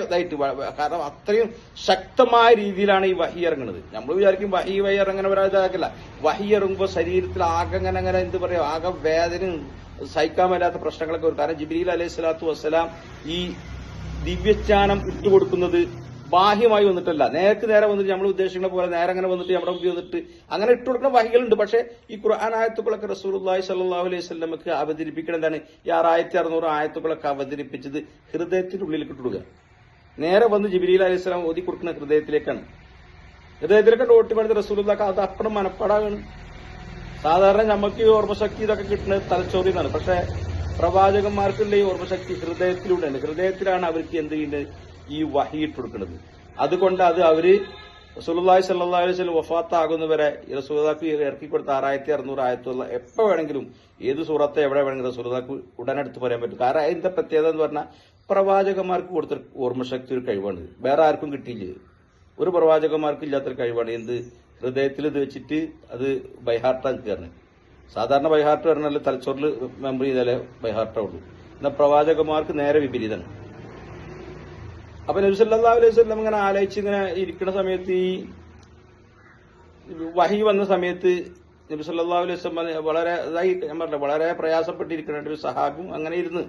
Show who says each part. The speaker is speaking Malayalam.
Speaker 1: ഇതായിട്ട്. കാരണം അത്രയും ശക്തമായ രീതിയിലാണ് ഈ വഹി ഇറങ്ങുന്നത്. നമ്മൾ വിചാരിക്കും വഹി ഇറങ്ങനെ ഒരാളിതാക്കില്ല. വഹി ഇറങ്ങുമ്പോൾ ശരീരത്തിൽ ആകെ അങ്ങനെ എന്ത് പറയാ, ആകെ വേദന സഹിക്കാൻ മേലാത്ത പ്രശ്നങ്ങളൊക്കെ വരും. കാരണം ജിബ്രീൽ അലൈഹി സ്വലാത്തു വസ്സലാം ഈ ദിവ്യജ്ഞാനം ഇട്ടുകൊടുക്കുന്നത് ബാഹ്യമായി വന്നിട്ടല്ല, നേരെ വന്നിട്ട് നമ്മൾ ഉദ്ദേശിക്കുന്ന പോലെ നേരെ അങ്ങനെ വന്നിട്ട് നമ്മുടെ മുമ്പിൽ വന്നിട്ട് അങ്ങനെ ഇട്ടുകൊടുക്കുന്ന വഹികളുണ്ട്. പക്ഷെ ഈ ഖുർആൻ ആയത്തുകളൊക്കെ റസൂലുള്ളാഹി സ്വല്ലല്ലാഹു അലൈഹി വസല്ലമക്ക് അവതരിപ്പിക്കണം. എന്താണ് ഈ 6600 ആയത്തുകളൊക്കെ അവതരിപ്പിച്ചത് ഹൃദയത്തിന്റെ ഉള്ളിലേക്ക് ഇട്ടുകൊടുക്കുക. നേരെ വന്ന് ജിബ്രീൽ അലൈഹി സ്വലാം ഓതി കൊടുക്കുന്ന ഹൃദയത്തിലേക്കാണ്. ഹൃദയത്തിലേക്ക് ഓട്ടിപ്പടുത്ത് റസൂലുള്ളാഹി അത് അപ്പുറം മനപ്പാടാണ്. സാധാരണ നമുക്ക് ഈ ഓർമ്മശക്തി ഇതൊക്കെ കിട്ടുന്നത് തലച്ചോറിൽ നിന്നാണ്. പക്ഷെ പ്രവാചകന്മാർക്കുള്ള ഈ ഓർമ്മശക്തി ഹൃദയത്തിലൂടെയാണ്. ഹൃദയത്തിലാണ് അവർക്ക് എന്ത് ചെയ്യുന്നത്, ഈ വഹി ഇട്ട് കൊടുക്കുന്നത്. അതുകൊണ്ട് അത് അവര് റസൂലുള്ളാഹി സ്വല്ലല്ലാഹു അലൈഹി വസല്ലം വഫാത്താകുന്നവരെ റസൂലുള്ളാഹിക്ക് ഇറക്കി കൊടുത്ത 6600 ആയത്തുള്ള എപ്പോ വേണമെങ്കിലും ഏത് സൂറത്തെ എവിടെ വേണമെങ്കിലും റസൂലുള്ളാഹിക്ക് ഉടനെടുത്ത് പറയാൻ പറ്റും. കാരണം അതിന്റെ പ്രത്യേകത എന്ന് പറഞ്ഞാൽ പ്രവാചകന്മാർക്ക് കൊടുത്ത ഓർമ്മശക്തി ഒരു കഴിവാണ്, വേറെ ആർക്കും കിട്ടിയില്ല. ഒരു പ്രവാചകന്മാർക്ക് ഇല്ലാത്തൊരു കഴിവാണ്. എന്ത്, ഹൃദയത്തിൽ ഇത് വെച്ചിട്ട് അത് ബൈഹാർട്ടാണ് കയറുന്നത്. സാധാരണ ബൈഹാർട്ട് പറഞ്ഞാൽ തലച്ചോറിൽ മെമ്മറി ചെയ്താലേ ബൈഹാർട്ടാവുള്ളൂ. എന്നാൽ പ്രവാചകന്മാർക്ക് നേരെ വിപരീതമാണ്. അപ്പൊ നബി സല്ലല്ലാഹു അലൈഹി വസല്ലം ഇങ്ങനെ ആലോചിച്ച് ഇങ്ങനെ ഇരിക്കുന്ന സമയത്ത് ഈ വഹി വന്ന സമയത്ത് നബി സല്ലല്ലാഹു അലൈഹി വസല്ലം വളരെ ഇതായി, ഞാൻ പറഞ്ഞില്ല, വളരെ പ്രയാസപ്പെട്ടിരിക്കുന്ന ഒരു സഹാബും അങ്ങനെ ഇരുന്ന്